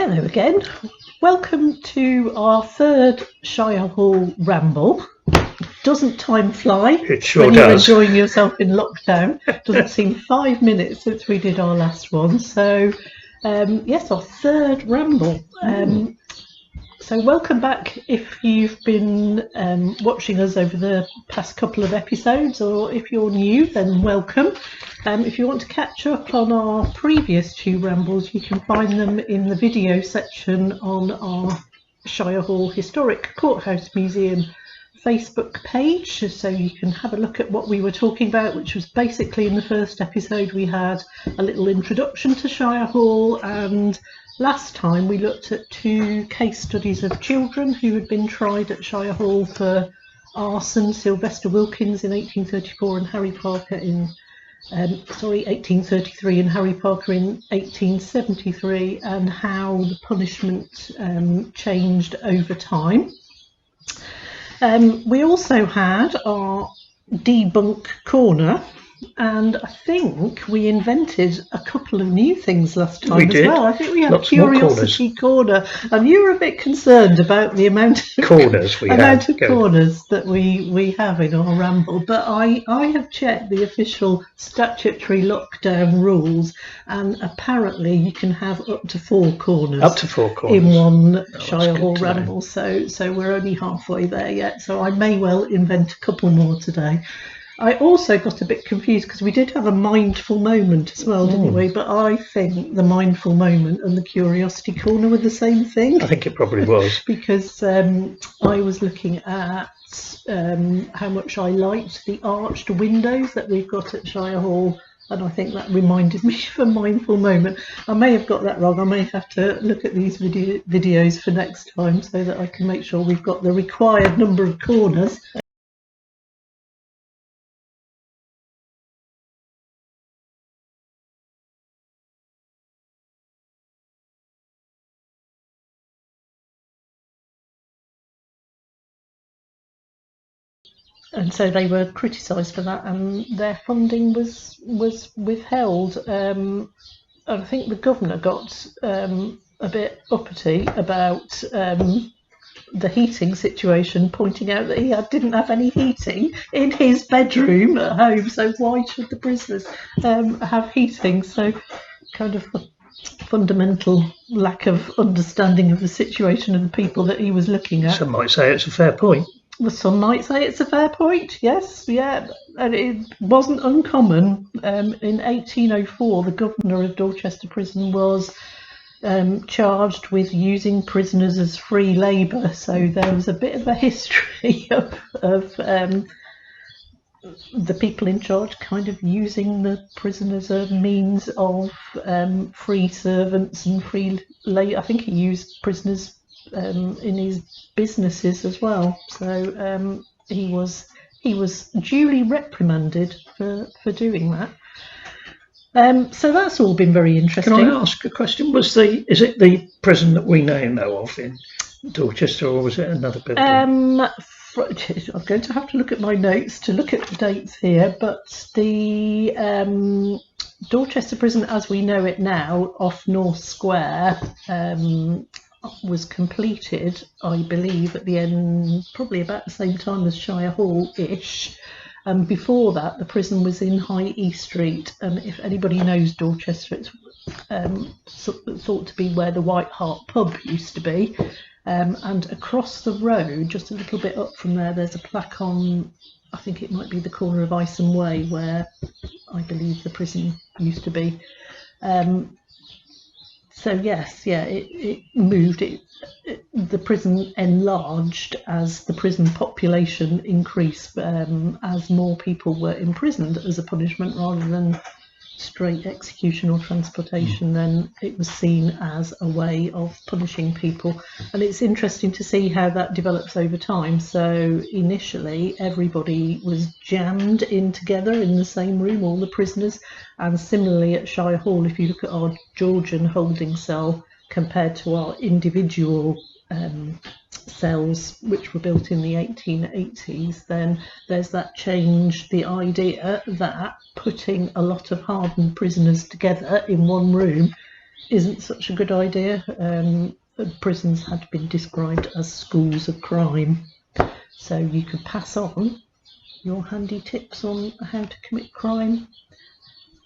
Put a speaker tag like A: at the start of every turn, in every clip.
A: Hello again. Welcome to our third Shire Hall ramble. Doesn't time fly?
B: It sure
A: when
B: does.
A: You're enjoying yourself in lockdown. Doesn't seem 5 minutes since we did our last one. So, yes, our third ramble. So welcome back if you've been watching us over the past couple of episodes, or if you're new, then welcome. If you want to catch up on our previous two rambles, you can find them in the video section on our Shire Hall Historic Courthouse Museum Facebook page, so you can have a look at what we were talking about, which was basically in the first episode we had a little introduction to Shire Hall, and last time we looked at two case studies of children who had been tried at Shire Hall for arson: Sylvester Wilkins in 1834 and Harry Parker in 1833 and Harry Parker in 1873, and how the punishment changed over time. We also had our debunk corner, and I think we invented a couple of new things last time as well. I think we had Curiosity Corner, and you were a bit concerned about the amount of corners that we have in our ramble. But I have checked the official statutory lockdown rules, and apparently you can have up to four corners in one Shire Hall ramble. So we're only halfway there yet. So I may well invent a couple more today. I also got a bit confused because we did have a mindful moment as well, didn't we? But I think the mindful moment and the Curiosity Corner were the same thing.
B: I think it probably was.
A: Because I was looking at how much I liked the arched windows that we've got at Shire Hall, and I think that reminded me of a mindful moment. I may have got that wrong. I may have to look at these videos for next time so that I can make sure we've got the required number of corners. And so they were criticised for that, and their funding was withheld. And I think the governor got a bit uppity about the heating situation, pointing out that he didn't have any heating in his bedroom at home, so why should the prisoners have heating? So kind of a fundamental lack of understanding of the situation of the people that he was looking at.
B: Some might say it's a fair point.
A: Well, some might say it's a fair point, yes, yeah, and it wasn't uncommon. In 1804, the governor of Dorchester Prison was charged with using prisoners as free labour, so there was a bit of a history of the people in charge kind of using the prison as a means of free servants and free labour. I think he used prisoners in his businesses as well, so he was duly reprimanded for doing that. So that's all been very interesting.
B: Can I ask a question? Is it the prison that we now know of in Dorchester, or was it another building?
A: I'm going to have to look at my notes to look at the dates here, but the Dorchester Prison as we know it now, off North Square, was completed, I believe, at the end, probably about the same time as Shire Hall-ish. And before that, the prison was in High East Street, and if anybody knows Dorchester, it's thought to be where the White Hart pub used to be. And across the road, just a little bit up from there, there's a plaque on, I think it might be the corner of Isom Way, where I believe the prison used to be. So yes, yeah, it moved. The prison enlarged as the prison population increased, as more people were imprisoned as a punishment rather than straight execution or transportation. Then it was seen as a way of punishing people, and it's interesting to see how that develops over time. So initially everybody was jammed in together in the same room, all the prisoners, and similarly at Shire Hall, if you look at our Georgian holding cell compared to our individual cells which were built in the 1880s, then there's that change, the idea that putting a lot of hardened prisoners together in one room isn't such a good idea. Prisons had been described as schools of crime, so you could pass on your handy tips on how to commit crime,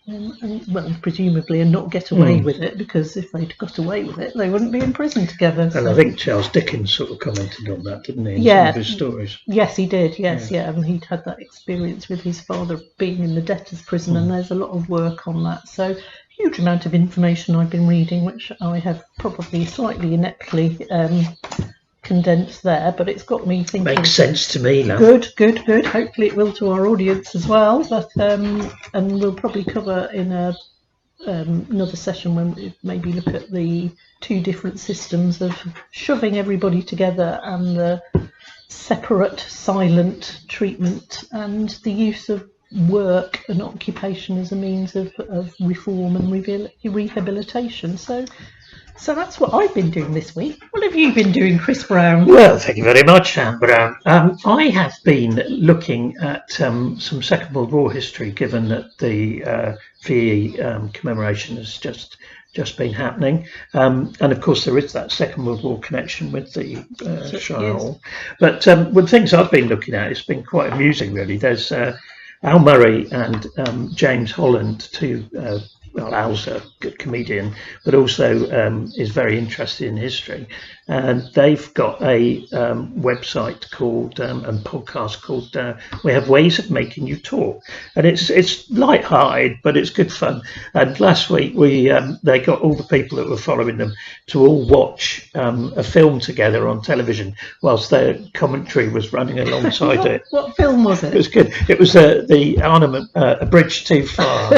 A: and presumably, and not get away with it, because if they'd got away with it, they wouldn't be in prison together.
B: And
A: so.
B: I think Charles Dickens sort of commented on that, didn't he, in
A: Yeah.
B: some of his stories?
A: Yes, he did. Yes, yeah. And he'd had that experience with his father being in the debtor's prison, and there's a lot of work on that. So, huge amount of information I've been reading, which I have probably slightly ineptly condensed there, but it's got me thinking.
B: Makes sense to me now.
A: Good. Hopefully, it will to our audience as well. But and we'll probably cover in another session when we maybe look at the two different systems of shoving everybody together and the separate silent treatment, and the use of work and occupation as a means of reform and rehabilitation. So that's what I've been doing this week. What have you been doing, Chris Brown?
B: Well, thank you very much, Anne Brown. I have been looking at some Second World War history, given that the VE commemoration has just been happening, and of course there is that Second World War connection with the Shire Hall. But one things I've been looking at, it's been quite amusing really. There's Al Murray and James Holland, two Al's a good comedian, but also is very interested in history. And they've got a website called and podcast called "We Have Ways of Making You Talk," and it's light-hearted, but it's good fun. And last week they got all the people that were following them to all watch a film together on television whilst their commentary was running alongside it.
A: What film was it?
B: It was good. It was the Arnhem A Bridge Too Far.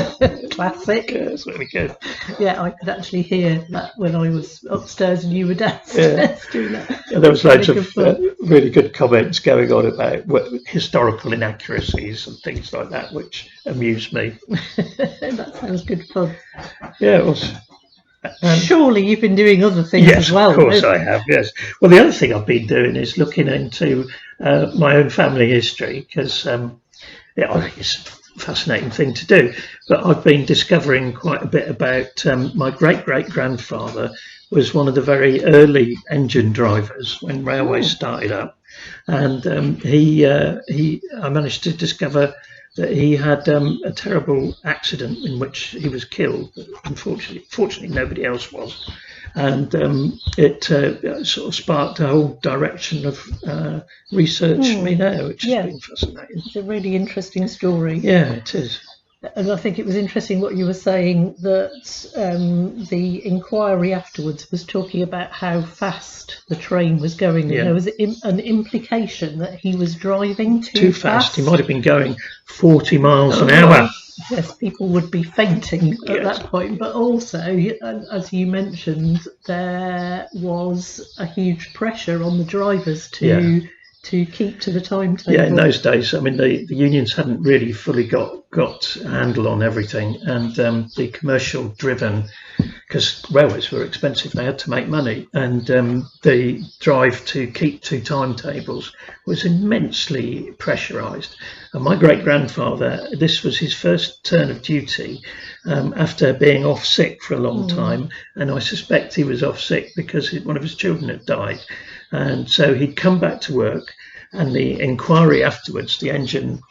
A: Classic.
B: Yeah, it's really good.
A: Yeah, I could actually hear that when I was upstairs and you were downstairs doing that.
B: And there was loads of really good comments going on about historical inaccuracies and things like that, which amused me.
A: That sounds good fun.
B: Yeah, it was.
A: Surely you've been doing other things as well.
B: Yes, of course I have, yes. Well, the other thing I've been doing is looking into my own family history, because I think it's a fascinating thing to do. But I've been discovering quite a bit about my great-great-grandfather was one of the very early engine drivers when railways started up. And I managed to discover that he had a terrible accident in which he was killed. But fortunately, nobody else was. And it sort of sparked a whole direction of research for me now, which has been fascinating.
A: It's a really interesting story.
B: Yeah, it is.
A: And I think it was interesting what you were saying, that the inquiry afterwards was talking about how fast the train was going.
B: Yeah.
A: And there was an implication that he was driving too fast.
B: He might have been going 40 miles an hour.
A: Yes, people would be fainting at that point. But also, as you mentioned, there was a huge pressure on the drivers to keep to the timetable.
B: Yeah, in those days, I mean, the unions hadn't really fully got a handle on everything, and the commercial driven, because railways were expensive, they had to make money, and the drive to keep to timetables was immensely pressurised. And my great-grandfather, this was his first turn of duty after being off sick for a long time, and I suspect he was off sick because one of his children had died. And so he'd come back to work, and the inquiry afterwards, the engine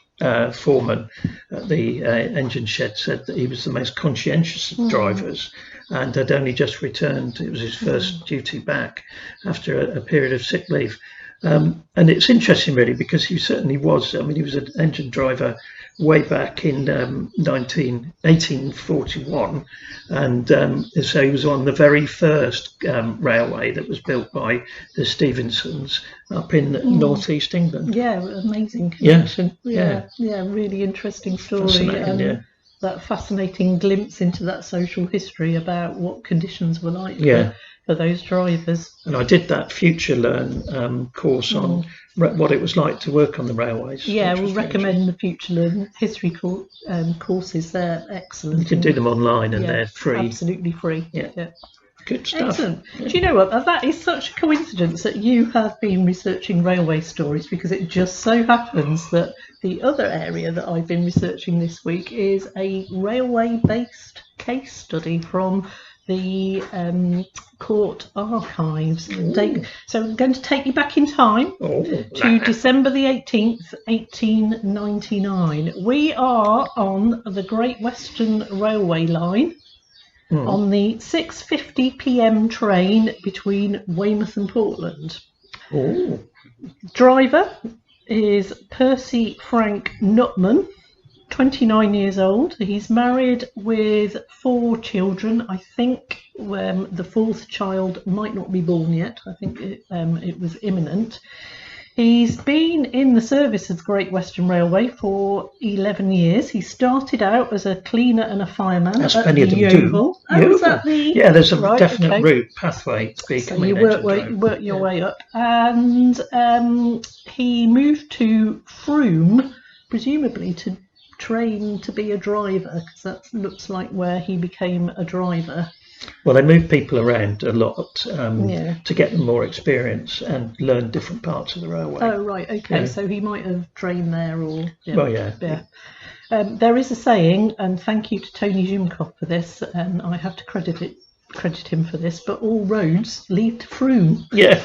B: foreman at the engine shed said that he was the most conscientious of drivers and had only just returned. It was his first duty back after a period of sick leave. And it's interesting, really, because he certainly was. I mean, he was an engine driver way back in 1841, and so he was on the very first railway that was built by the Stephensons up in northeast England.
A: Yeah, amazing
B: Yes.
A: connection. Yeah, really interesting story.
B: Fascinating,
A: that fascinating glimpse into that social history about what conditions were like for those drivers.
B: And I did that Future Learn course on what it was like to work on the railways.
A: Yeah, we'll recommend the Future Learn history courses. They're excellent.
B: You can do them online and they're free.
A: Absolutely free. Yeah.
B: Good stuff.
A: Excellent. Do you know what? That is such a coincidence that you have been researching railway stories, because it just so happens that the other area that I've been researching this week is a railway-based case study from the court archives. So I'm going to take you back in time to December the 18th, 1899. We are on the Great Western Railway line. On the 6:50 p.m. train between Weymouth and Portland. Driver is Percy Frank Nutman, 29 years old. He's married with 4 children. I think the 4th child might not be born yet. I think it was imminent. He's been in the service of the Great Western Railway for 11 years. He started out as a cleaner and a fireman.
B: That's
A: at
B: many of them
A: Yeovil.
B: do.
A: Oh, is that the...
B: Yeah, there's a definite route, pathway to
A: So
B: becoming
A: you
B: an engine driver.
A: work your way up. And he moved to Frome, presumably to train to be a driver, because that looks like where he became a driver.
B: Well, they move people around a lot to get them more experience and learn different parts of the railway.
A: Oh, right, okay. Yeah. So he might have trained there or... Yeah.
B: Well, yeah.
A: There is a saying, and thank you to Tony Jimcock for this, and I have to credit him for this, but all roads lead to Frome.
B: Yeah.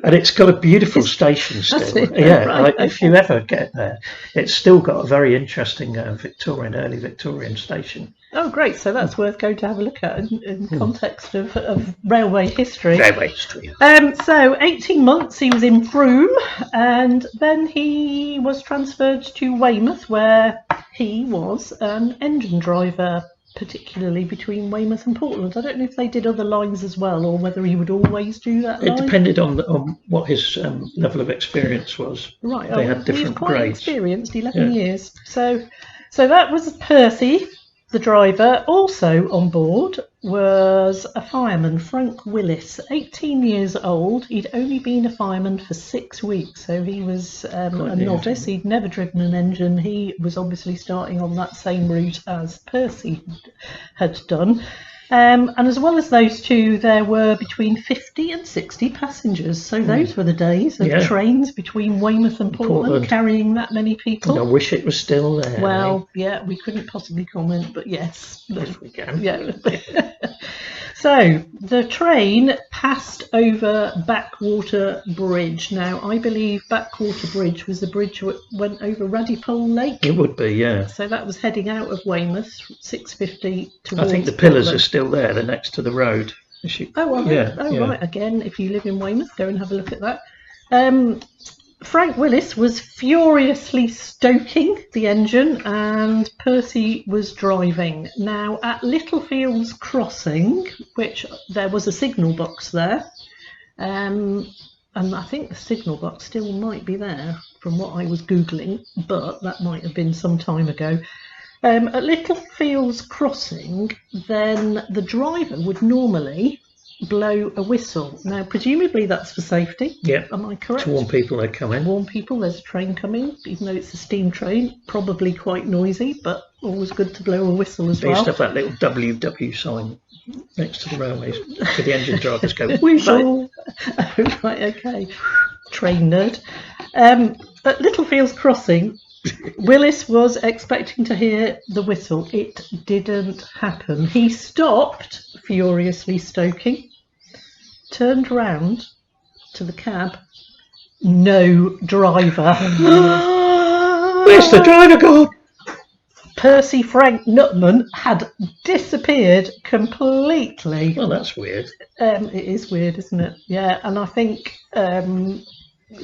B: And it's got a beautiful station still. If you ever get there, it's still got a very interesting early Victorian station.
A: Oh, great. So that's worth going to have a look at in context of railway history. So 18 months he was in Frome, and then he was transferred to Weymouth, where he was an engine driver, particularly between Weymouth and Portland. I don't know if they did other lines as well, or whether he would always do that line.
B: It depended on what his level of experience was.
A: Right.
B: They had different
A: he was quite
B: grades.
A: Experienced, 11 years. So that was Percy, the driver. Also on board was a fireman, Frank Willis, 18 years old. He'd only been a fireman for 6 weeks, so he was a novice. He'd never driven an engine. He was obviously starting on that same route as Percy had done. And as well as those two, there were between 50 and 60 passengers. So those were the days of trains between Weymouth and Portland carrying that many people.
B: I wish it was still there.
A: Well, we couldn't possibly comment, but yes.
B: Yes, we can.
A: Yeah. So the train passed over Backwater Bridge. Now, I believe Backwater Bridge was the bridge that went over Radipole Lake.
B: It would be, yeah.
A: So that was heading out of Weymouth, 6:50 towards
B: I think the pillars are still there. They're next to the road.
A: Right. Again, if you live in Weymouth, go and have a look at that. Frank Willis was furiously stoking the engine, and Percy was driving. Now, at Littlefields Crossing, which there was a signal box there, and I think the signal box still might be there from what I was Googling, but that might have been some time ago. At Littlefields Crossing, then the driver would normally blow a whistle. Now, presumably that's for safety.
B: Yeah.
A: Am I correct?
B: To warn people they're coming.
A: Warn people there's a train coming, even though it's a steam train. Probably quite noisy, but always good to blow a whistle as well.
B: They used to have that little WW sign next to the railways for the engine drivers go,
A: whistle. Right, okay. Train nerd. At Littlefields Crossing, Willis was expecting to hear the whistle. It didn't happen. He stopped, furiously stoking, turned round to the cab. No driver.
B: Where's the driver gone?
A: Percy Frank Nutman had disappeared completely.
B: Well, that's weird.
A: It is weird, isn't it? Yeah, and I think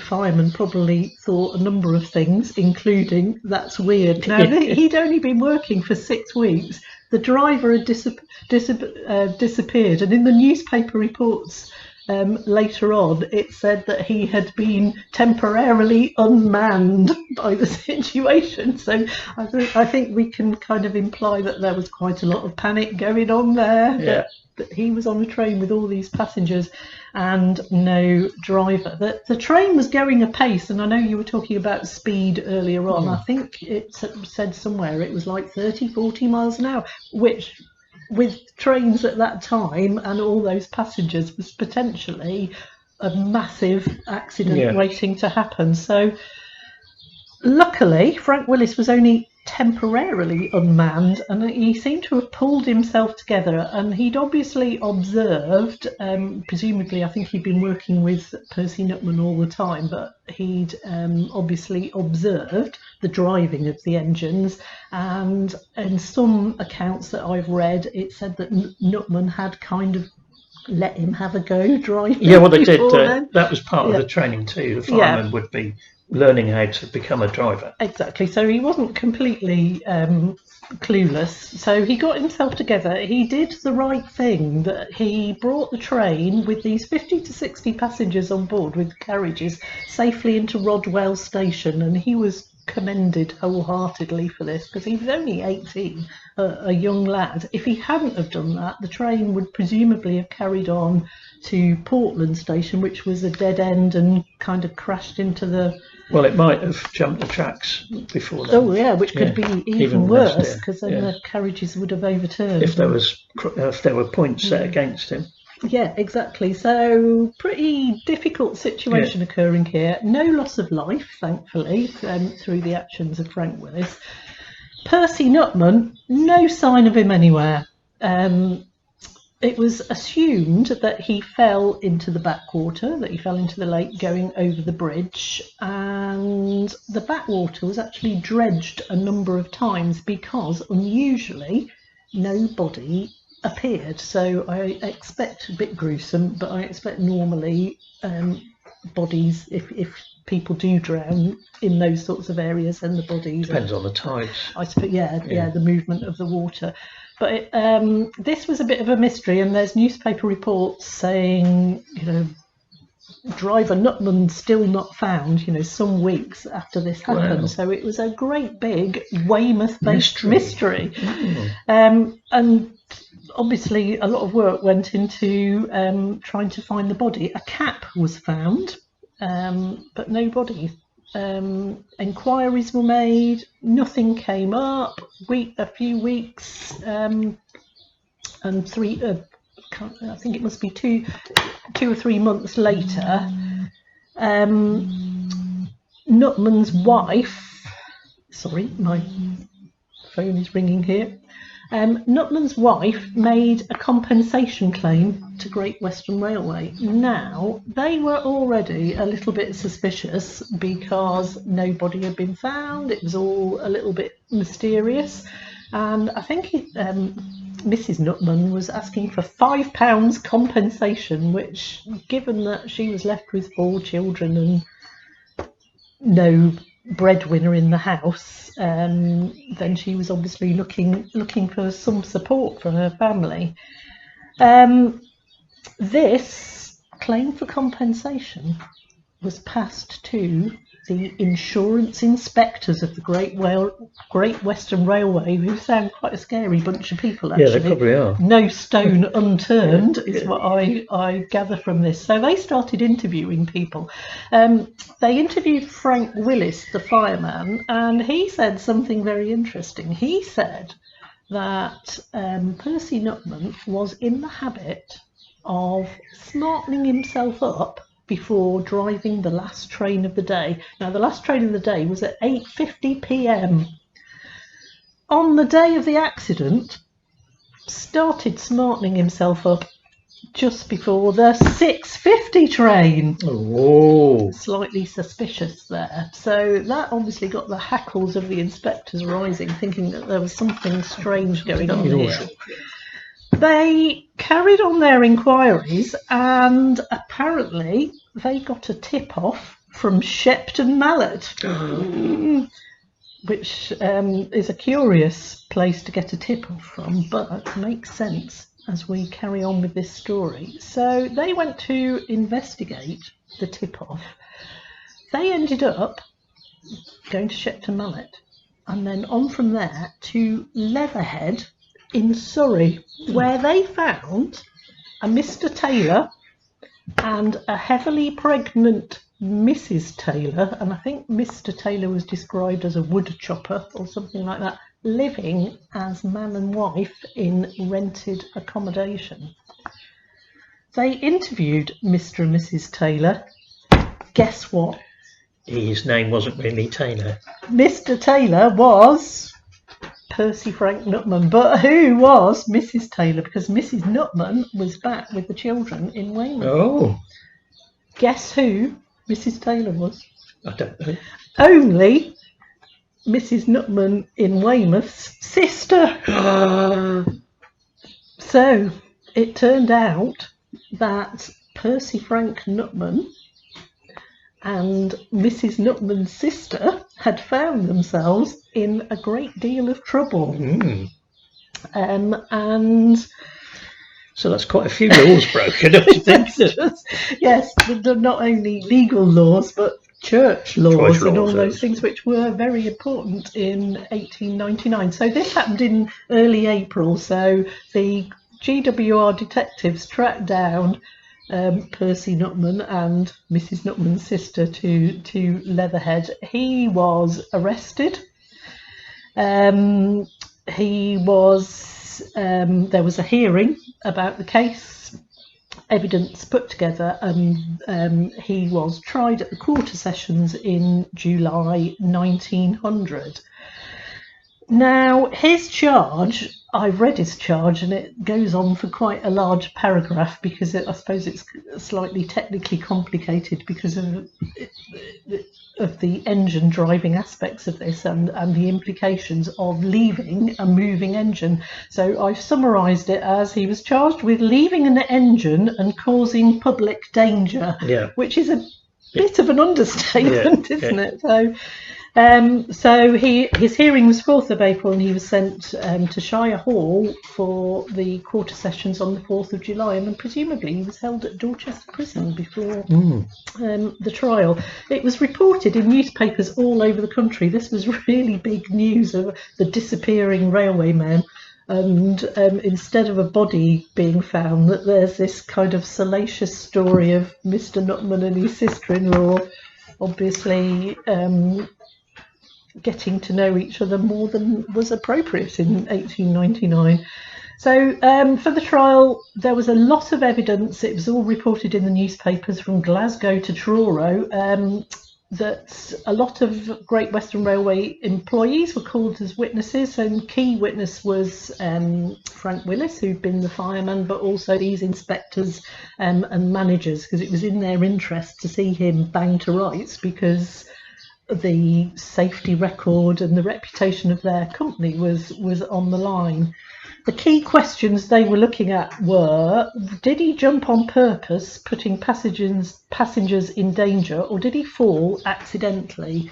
A: fireman probably thought a number of things, including that's weird. Now, he'd only been working for 6 weeks. The driver had disappeared, and in the newspaper reports later on, it said that he had been temporarily unmanned by the situation. So I think we can kind of imply that there was quite a lot of panic going on there.
B: Yeah.
A: That he was on a train with all these passengers and no driver. The train was going apace, and I know you were talking about speed earlier on. I think it said somewhere it was like 30, 40 miles an hour, which with trains at that time and all those passengers was potentially a massive accident waiting to happen. So luckily, Frank Willis was only temporarily unmanned, and he seemed to have pulled himself together, and he'd obviously observed, presumably I think he'd been working with Percy Nutman all the time, but he'd obviously observed the driving of the engines, and in some accounts that I've read, it said that Nutman had kind of let him have a go driving.
B: Yeah, well, they did. That was part of the training too. The fireman would be learning how to become a driver.
A: Exactly. So he wasn't completely clueless. So he got himself together. He did the right thing, that he brought the train with these 50 to 60 passengers on board with carriages safely into Rodwell station, and he was commended wholeheartedly for this, because he was only 18, a young lad. If he hadn't have done that, the train would presumably have carried on to Portland station, which was a dead end, and kind of crashed into the...
B: Well, it might have jumped the tracks before then.
A: Oh yeah, which could be even worse, because then the carriages would have overturned.
B: If there were points set against him.
A: Yeah, exactly. So pretty difficult situation occurring here. No loss of life, thankfully, through the actions of Frank Willis. Percy Nutman, no sign of him anywhere. It was assumed that he fell into the backwater, that he fell into the lake going over the bridge, and the backwater was actually dredged a number of times because, unusually, no body appeared. So I expect, a bit gruesome, but I expect normally bodies, if people do drown in those sorts of areas, then the bodies...
B: Depends on the tides.
A: I suppose, the movement of the water. But this was a bit of a mystery, and there's newspaper reports saying, driver Nutman still not found, some weeks after this happened. Wow. So it was a great big Weymouth-based mystery. And obviously a lot of work went into trying to find the body. A cap was found, but no body. Inquiries were made, nothing came up. A few weeks, and I think it must be two or 3 months later, Nutman's wife, sorry, my phone is ringing here. Nutman's wife made a compensation claim to Great Western Railway. Now, they were already a little bit suspicious because nobody had been found. It was all a little bit mysterious. And I think Mrs. Nutman was asking for £5 compensation, which, given that she was left with 4 children and no breadwinner in the house, then she was obviously looking for some support for her family. This claim for compensation was passed to the insurance inspectors of the Great Western Railway, who sound quite a scary bunch of people, actually.
B: Yeah, they probably are.
A: No stone unturned is what I gather from this. So they started interviewing people. They interviewed Frank Willis, the fireman, and he said something very interesting. He said that Percy Nutman was in the habit of smartening himself up before driving the last train of the day. Now, the last train of the day was at 8:50 p.m. On the day of the accident, started smartening himself up just before the 6:50 train.
B: Oh,
A: slightly suspicious there. So that obviously got the hackles of the inspectors rising, thinking that there was something strange going on here. They carried on their inquiries, and apparently they got a tip-off from Shepton Mallet, which is a curious place to get a tip-off from, but makes sense as we carry on with this story. So they went to investigate the tip-off. They ended up going to Shepton Mallet, and then on from there to Leatherhead in Surrey, where they found a Mr. Taylor and a heavily pregnant Mrs. Taylor, and I think Mr. Taylor was described as a wood chopper or something like that, living as man and wife in rented accommodation. They interviewed Mr. and Mrs. Taylor. Guess what?
B: His name wasn't really Taylor.
A: Mr. Taylor was Percy Frank Nutman, but who was Mrs. Taylor? Because Mrs. Nutman was back with the children in Weymouth.
B: Oh,
A: Guess who Mrs. Taylor was?
B: I don't know.
A: Only Mrs. Nutman in Weymouth's sister. So it turned out that Percy Frank Nutman and Mrs. Nutman's sister had found themselves in a great deal of trouble. And
B: so that's quite a few laws broken, don't you think?
A: Yes, not only legal laws, but church laws and all those things, which were very important in 1899. So this happened in early April. So the GWR detectives tracked down Percy Nutman and Mrs. Nutman's sister to Leatherhead. He was arrested. He was there was a hearing about the case, evidence put together, and he was tried at the Quarter Sessions in July 1900. Now, his charge, I've read his charge, and it goes on for quite a large paragraph because I suppose it's slightly technically complicated because of the engine driving aspects of this and the implications of leaving a moving engine. So I've summarised it as he was charged with leaving an engine and causing public danger, which is a bit of an understatement, isn't it? So his hearing was 4th of April, and he was sent to Shire Hall for the Quarter Sessions on the 4th of July, and then presumably he was held at Dorchester Prison before the trial. It was reported in newspapers all over the country. This was really big news of the disappearing railwaymen, and instead of a body being found, that there's this kind of salacious story of Mr. Nutman and his sister-in-law obviously getting to know each other more than was appropriate in 1899. So for the trial, there was a lot of evidence. It was all reported in the newspapers from Glasgow to Truro, that a lot of Great Western Railway employees were called as witnesses, and key witness was Frank Willis, who'd been the fireman, but also these inspectors and managers, because it was in their interest to see him bang to rights, because the safety record and the reputation of their company was on the line. The key questions they were looking at were, did he jump on purpose, putting passengers in danger, or did he fall accidentally?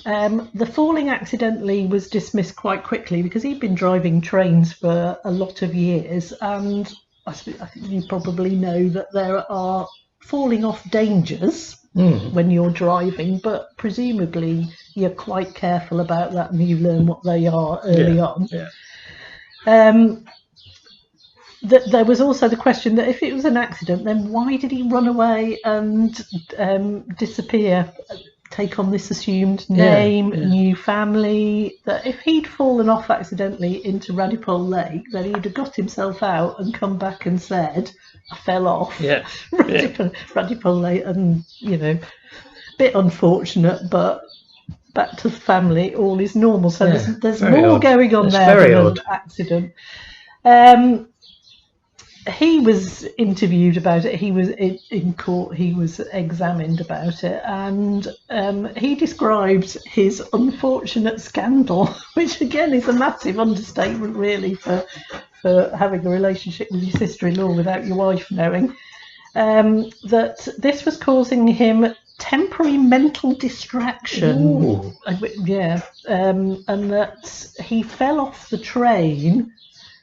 A: The falling accidentally was dismissed quite quickly because he'd been driving trains for a lot of years, and I think you probably know that there are falling off dangers when you're driving, but presumably you're quite careful about that and you learn what they are early on. There was also the question that if it was an accident, then why did he run away and disappear, take on this assumed name, new family? That if he'd fallen off accidentally into Radipole Lake, then he'd have got himself out and come back and said, I fell off Radipole Lake, and bit unfortunate, but back to the family, all is normal. So there's more going on there than an accident. He was interviewed about it. He was in court. He was examined about it, and he described his unfortunate scandal, which again is a massive understatement, really, for having a relationship with your sister-in-law without your wife knowing. That this was causing him temporary mental distraction. And that he fell off the train.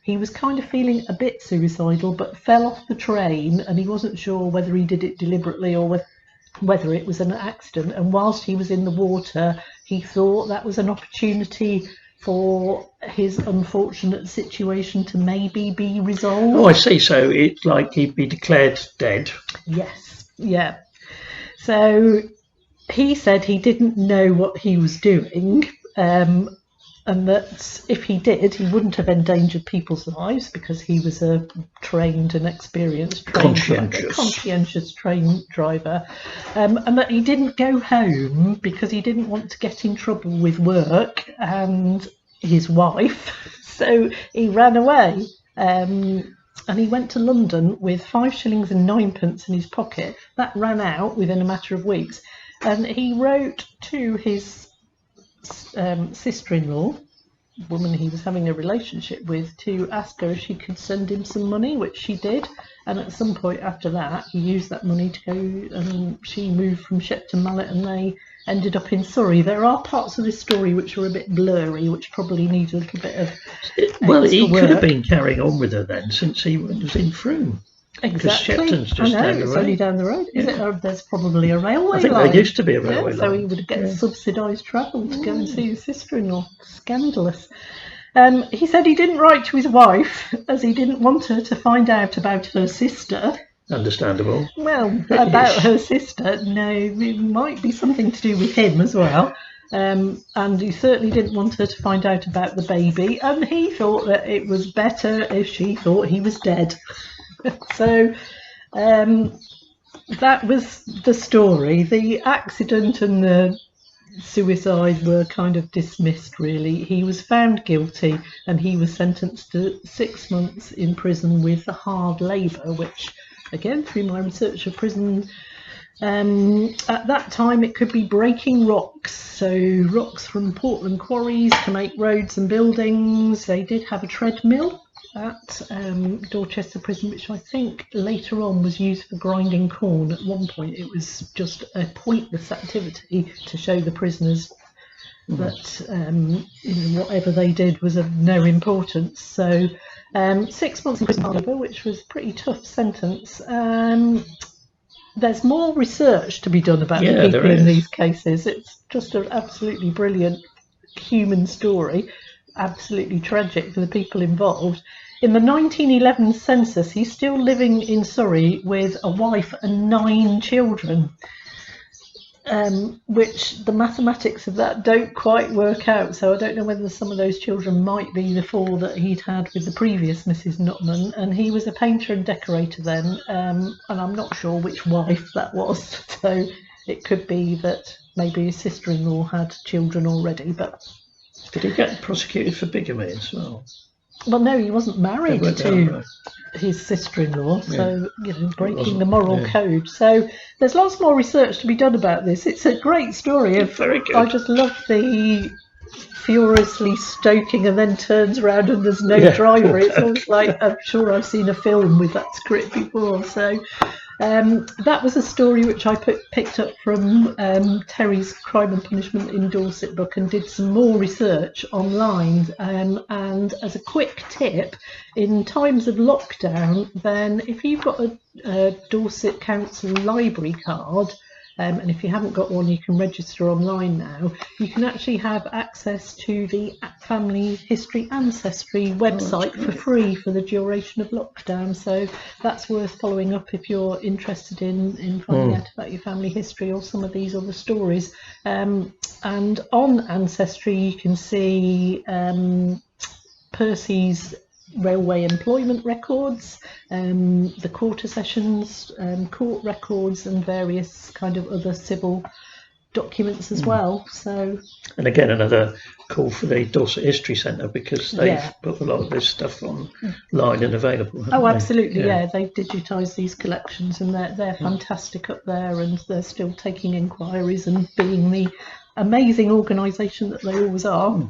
A: He was kind of feeling a bit suicidal, but fell off the train, and he wasn't sure whether he did it deliberately or whether it was an accident. And whilst he was in the water, he thought that was an opportunity for his unfortunate situation to maybe be resolved.
B: Oh, I see. So it's like he'd be declared dead.
A: Yes, yeah. So he said he didn't know what he was doing. and that if he did, he wouldn't have endangered people's lives because he was a trained and experienced conscientious train driver, and that he didn't go home because he didn't want to get in trouble with work and his wife, so he ran away. And he went to London with 5 shillings and 9 pence in his pocket. That ran out within a matter of weeks, and he wrote to his sister-in-law, woman he was having a relationship with, to ask her if she could send him some money, which she did. And at some point after that, he used that money to go, and she moved from Shepton Mallet, and they ended up in Surrey. There are parts of this story which are a bit blurry, which probably need a little bit of
B: well, he
A: work.
B: could have been carrying on with her then, since he was in Frome.
A: Exactly.
B: Shepton's just down the
A: it's
B: road.
A: only down the road. Is it? There's probably a railway
B: I think
A: line.
B: there used to be a railway line.
A: So he would get subsidised travel to go and see his sister-in-law. Scandalous. He said he didn't write to his wife as he didn't want her to find out about her sister.
B: Understandable.
A: Well, about her sister, no, it might be something to do with him as well. And he certainly didn't want her to find out about the baby, and he thought that it was better if she thought he was dead. So that was the story. The accident and the suicide were kind of dismissed, really. He was found guilty, and he was sentenced to 6 months in prison with hard labour, which, again, through my research of prison, at that time it could be breaking rocks, so rocks from Portland quarries to make roads and buildings. They did have a treadmill at Dorchester Prison, which I think later on was used for grinding corn. At one point it was just a pointless activity to show the prisoners that whatever they did was of no importance. So 6 months in prison, however, which was a pretty tough sentence. There's more research to be done about the people in these cases. It's just an absolutely brilliant human story, absolutely tragic for the people involved. In the 1911 census, he's still living in Surrey with a wife and 9 children, which the mathematics of that don't quite work out. So I don't know whether some of those children might be the 4 that he'd had with the previous Mrs. Nutman. And he was a painter and decorator then, and I'm not sure which wife that was. So it could be that maybe his sister-in-law had children already. But
B: did he get prosecuted for bigamy as well?
A: Well, no, he wasn't married to his sister-in-law, so breaking the moral code. So there's lots more research to be done about this. It's a great story.
B: Very good.
A: I just love the furiously stoking and then turns around and there's no driver. It's almost like, I'm sure I've seen a film with that script before. So that was a story which I picked up from Terry's Crime and Punishment in Dorset book, and did some more research online. And as a quick tip, in times of lockdown, then if you've got a Dorset Council library card, and if you haven't got one, you can register online now. You can actually have access to the Family History Ancestry website for free for the duration of lockdown. So that's worth following up if you're interested in finding out about your family history or some of these other stories. And on Ancestry, you can see Percy's railway employment records, the quarter sessions, court records, and various kind of other civil documents as well. So, and
B: again, another call for the Dorset History Centre, because they've put a lot of this stuff online and available.
A: Oh, absolutely, they've digitised these collections, and they're fantastic up there, and they're still taking inquiries and being the amazing organisation that they always are.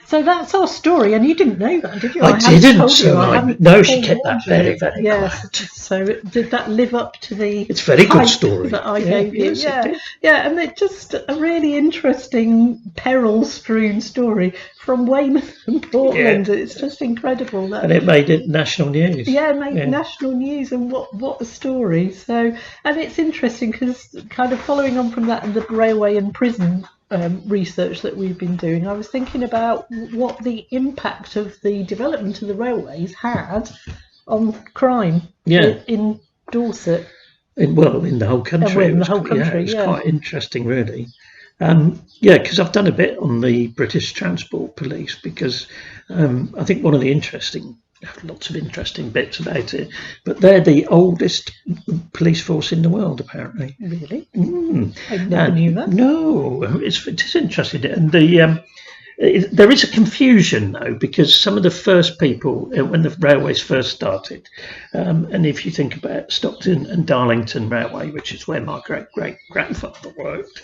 A: So that's our story, and you didn't know that, did you?
B: I didn't. No, she kept that very, very quiet.
A: So did that live up to the?
B: It's a very good story
A: that I gave you. And it's just a really interesting, peril-strewn story from Weymouth and Portland. It's just incredible that.
B: And it made it national news.
A: Yeah, it made national news, and what a story! So, and it's interesting because kind of following on from that and the railway and prison research that we've been doing, I was thinking about what the impact of the development of the railways had on crime in Dorset.
B: In the whole country.
A: In the whole country,
B: it was quite interesting, really. Yeah, because I've done a bit on the British Transport Police, because I think one of the lots of interesting bits about it, but they're the oldest police force in the world, apparently.
A: Really?
B: Mm.
A: I never knew that.
B: No, it is interesting. And there is a confusion, though, because some of the first people, when the railways first started, and if you think about Stockton and Darlington Railway, which is where my great-great-grandfather worked,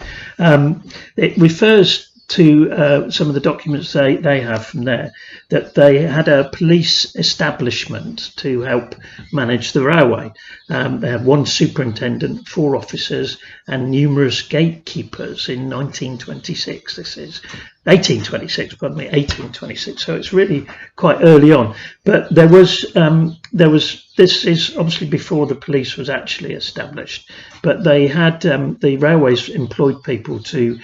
B: it refers to some of the documents they have from there, that they had a police establishment to help manage the railway. They had one superintendent, 4 officers, and numerous gatekeepers in 1926. This is 1826, pardon me, 1826. So it's really quite early on. But there was this is obviously before the police was actually established, but they had the railways employed people to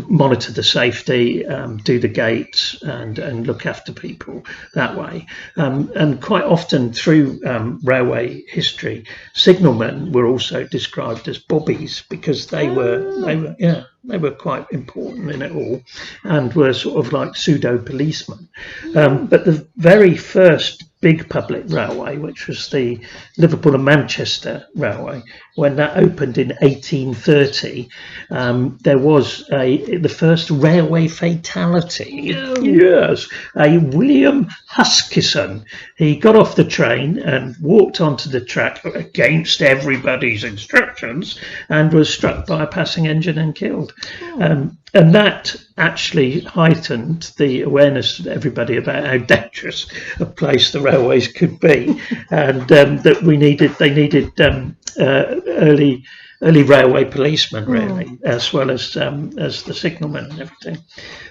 B: monitor the safety, do the gates, and look after people that way. And quite often through railway history, signalmen were also described as bobbies, because they were quite important in it all, and were sort of like pseudo policemen. But the very first big public railway, which was the Liverpool and Manchester Railway, when that opened in 1830, there was the first railway fatality.
A: No.
B: Yes, a William Huskisson. He got off the train and walked onto the track against everybody's instructions, and was struck by a passing engine and killed. And that actually heightened the awareness of everybody about how dangerous a place the railways could be, and that they needed early railway policemen, really, as well as the signalmen and everything.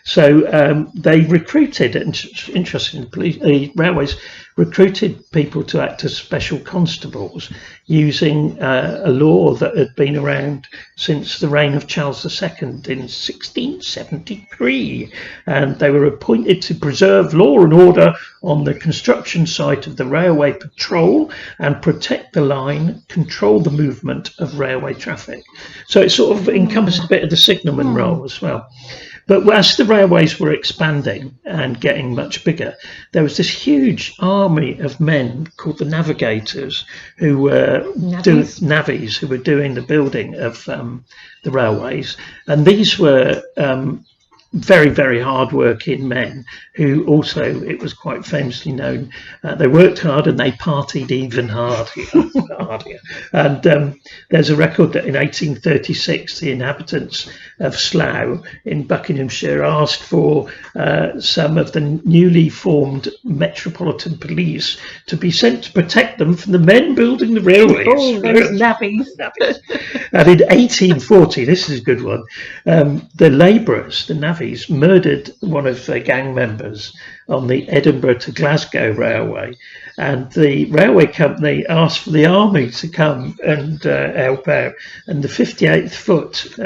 B: So they recruited, interestingly, the railways recruited people to act as special constables, using a law that had been around since the reign of Charles II in 1673. And they were appointed to preserve law and order on the construction site of the railway patrol, and protect the line, control the movement of railway traffic. So it sort of encompassed a bit of the signalman role as well. But as the railways were expanding and getting much bigger, there was this huge army of men called the navigators, who were navvies, who were doing the building of the railways. And these were very, very hard-working men, who also, it was quite famously known, they worked hard and they partied even hardier. And there's a record that in 1836, the inhabitants of Slough in Buckinghamshire asked for some of the newly formed Metropolitan Police to be sent to protect them from the men building the railways.
A: Oh, those navvies.
B: And in 1840, this is a good one, the labourers, the navvies, murdered one of their gang members on the Edinburgh to Glasgow railway, and the railway company asked for the army to come and help out, and the 58th Foot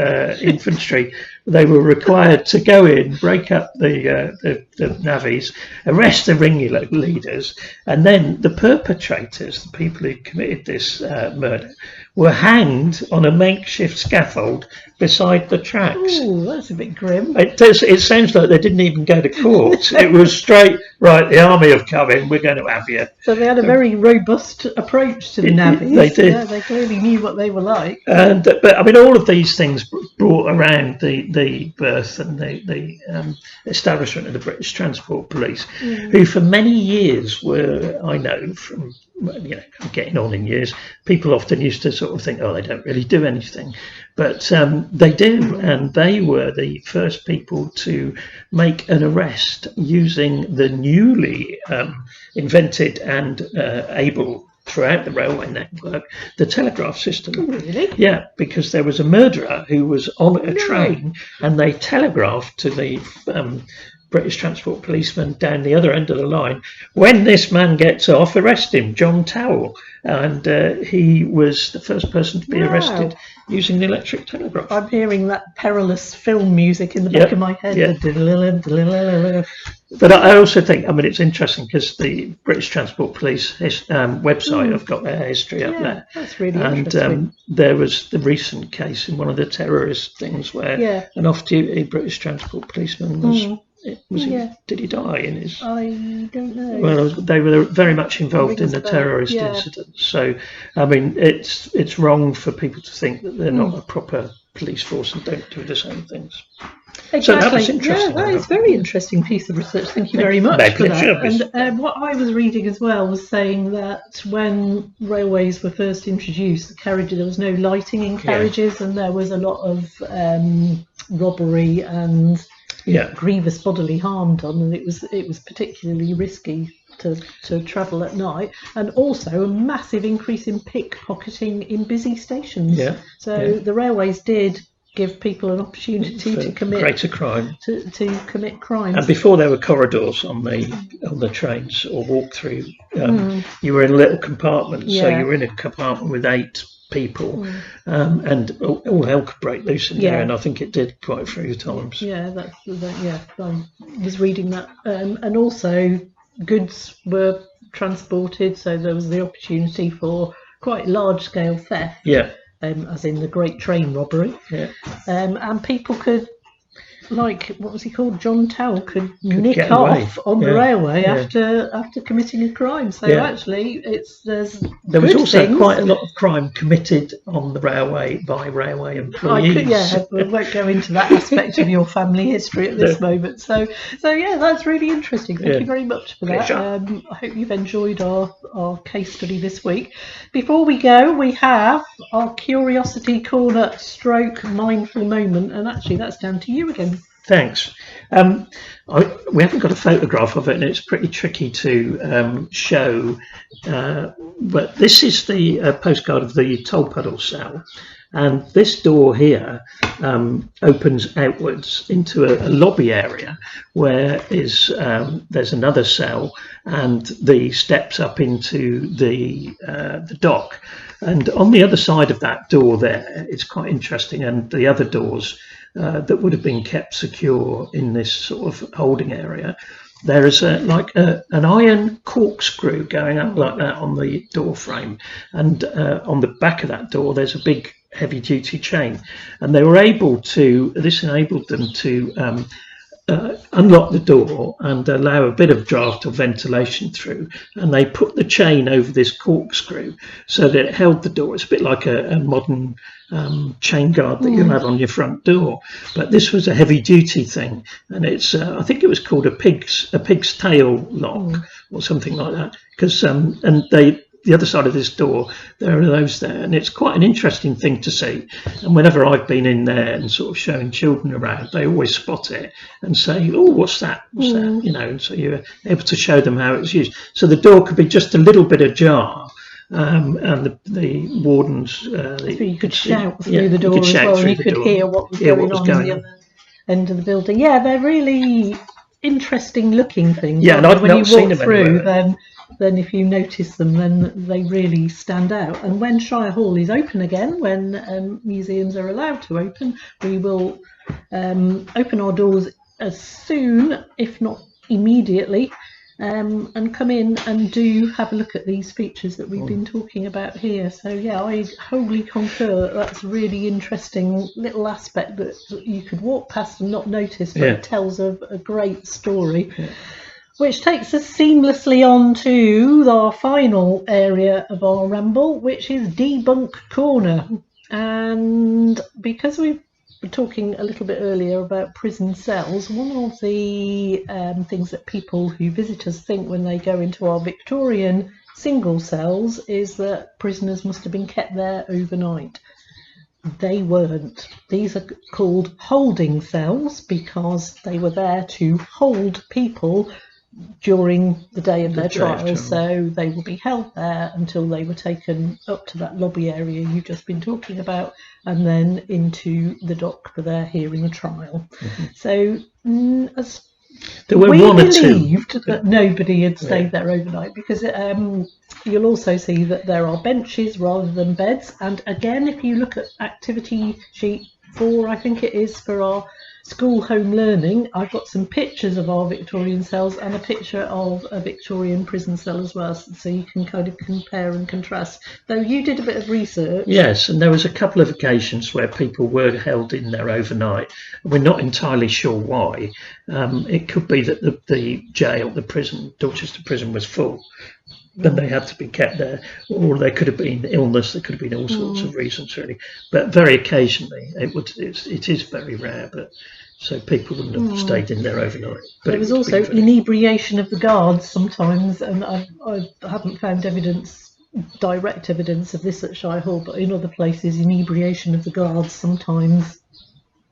B: infantry, they were required to go in, break up the navvies, arrest the ringleaders, and then the perpetrators, the people who committed this murder, were hanged on a makeshift scaffold beside the tracks.
A: Oh, that's a bit grim.
B: It sounds like they didn't even go to court. It was straight, right, the army have come in, we're going to have you.
A: So they had a very robust approach to the navvies.
B: They did.
A: Yeah, they clearly knew what they were like.
B: But I mean, all of these things brought around the birth and the establishment of the British Transport Police, who for many years were, I know from, I'm getting on in years, people often used to sort of think, oh, they don't really do anything. But they do, and they were the first people to make an arrest using the newly invented and able throughout the railway network, the telegraph system.
A: Really?
B: Yeah, because there was a murderer who was on a train, and they telegraphed to the British Transport policeman down the other end of the line. When this man gets off, arrest him, John Towell. And he was the first person to be arrested using the electric telegraph.
A: I'm hearing that perilous film music in the back of my head.
B: Yep. But I also think, I mean, it's interesting because the British Transport Police website have got their history up there.
A: That's really interesting.
B: There was the recent case in one of the terrorist things where an off-duty British Transport policeman did he die in his?
A: I don't know.
B: Well, they were very much involved in the terrorist incident. So, I mean, it's wrong for people to think that they're not a proper police force and don't do the same things.
A: Exactly. So that was interesting. Yeah, that is a very interesting piece of research. Thank you very much for that. And what I was reading as well was saying that when railways were first introduced, the carriages, there was no lighting in carriages, and there was a lot of robbery and grievous bodily harm done, and it was particularly risky to travel at night, and also a massive increase in pickpocketing in busy stations. So the railways did give people an opportunity to commit
B: greater crime,
A: to commit crimes.
B: And before there were corridors on the trains or walk through, you were in little compartments. So you were in a compartment with 8 people, and all hell could break loose in there, and I think it did quite a few times. I was reading that, and also goods were transported, so there was the opportunity for quite large-scale theft. As in the Great Train Robbery, and people could, like, what was he called? John Towell could nick off on the railway after committing a crime. So actually, there was also quite a lot of crime committed on the railway by railway employees.
A: We won't go into that aspect of your family history at this moment. So that's really interesting. Thank you very much for that. I hope you've enjoyed our case study this week. Before we go, we have our Curiosity Corner / Mindful Moment, and actually that's down to you again.
B: Thanks. We haven't got a photograph of it, and it's pretty tricky to show. But this is the postcard of the Tolpuddle cell, and this door here opens outwards into a lobby area where there's another cell and the steps up into the dock. And on the other side of that door there, it's quite interesting, and the other doors that would have been kept secure in this sort of holding area, there is an iron corkscrew going up like that on the door frame, and on the back of that door there's a big heavy duty chain, and this enabled them to unlock the door and allow a bit of draft or ventilation through, and they put the chain over this corkscrew so that it held the door. It's a bit like a modern chain guard that you'll have on your front door, but this was a heavy duty thing, and it's I think it was called a pig's tail lock or something like that, because the other side of this door, there are those there, and it's quite an interesting thing to see. And whenever I've been in there and sort of showing children around, they always spot it and say, "Oh, what's that? What's that?" You know, and so you're able to show them how it's used. So the door could be just a little bit ajar, and the wardens.
A: So you could shout through the door as well, and you could hear what was going on the other end of the building. Yeah, they're really interesting looking things.
B: Yeah, and I've not seen them
A: through them. Then if you notice them, then they really stand out. And when Shire Hall is open again, when museums are allowed to open, we will open our doors as soon, if not immediately, and come in and do have a look at these features that we've been talking about here. So yeah, I wholly concur. That's a really interesting little aspect that you could walk past and not notice, but it tells a great story. Which takes us seamlessly on to our final area of our ramble, which is Debunk Corner. And because we were talking a little bit earlier about prison cells, one of the things that people who visit us think when they go into our Victorian single cells is that prisoners must have been kept there overnight. They weren't. These are called holding cells because they were there to hold people during the day of their trial, so they will be held there until they were taken up to that lobby area you've just been talking about, and then into the dock for their hearing a trial. So as
B: There were
A: we
B: one or two.
A: believed that nobody had stayed there overnight because you'll also see that there are benches rather than beds. And again, if you look at activity sheet 4, I think it is, for our school home learning, I've got some pictures of our Victorian cells and a picture of a Victorian prison cell as well, so you can kind of compare and contrast. Though you did a bit of research.
B: Yes, and there was a couple of occasions where people were held in there overnight. We're not entirely sure why. It could be that the jail, the prison, Dorchester prison, was full. Then they had to be kept there, or there could have been illness. There could have been all sorts of reasons, really. But very occasionally, it is very rare. But so people wouldn't have stayed in there overnight. But
A: there was also inebriation of the guards sometimes, and I haven't found direct evidence of this at Shire Hall, but in other places, inebriation of the guards sometimes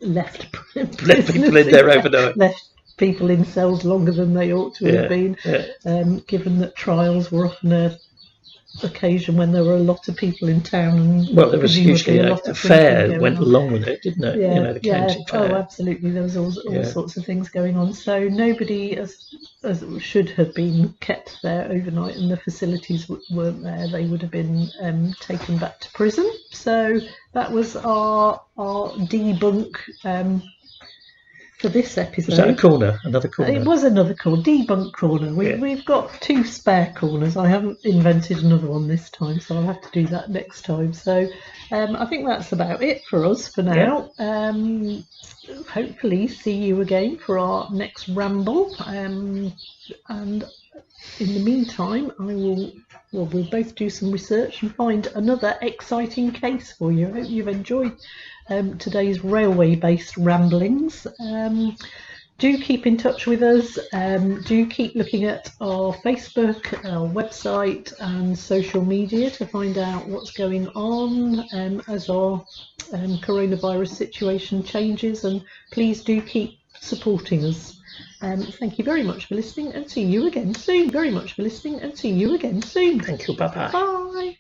A: left
B: people in there overnight.
A: Left people in cells longer than they ought to have been, given that trials were often a occasion when there were a lot of people in town, and
B: well, there was usually a fair went along with it, didn't it?
A: Yeah,
B: the county fair.
A: Oh, absolutely. There was all sorts of things going on. So nobody as should have been kept there overnight, and the facilities weren't there. They would have been taken back to prison. So that was our debunk for this episode.
B: Was that a corner? Another corner?
A: It was another corner, debunk corner. We've got 2 spare corners. I haven't invented another one this time, so I'll have to do that next time. So I think that's about it for us for now. Hopefully see you again for our next ramble. And in the meantime, we'll both do some research and find another exciting case for you. I hope you've enjoyed today's railway-based ramblings. Do keep in touch with us. Do keep looking at our Facebook, our website and social media to find out what's going on as our coronavirus situation changes, and please do keep supporting us. Thank you very much for listening, and see you again soon. Thank you. Bye-bye.
B: Bye.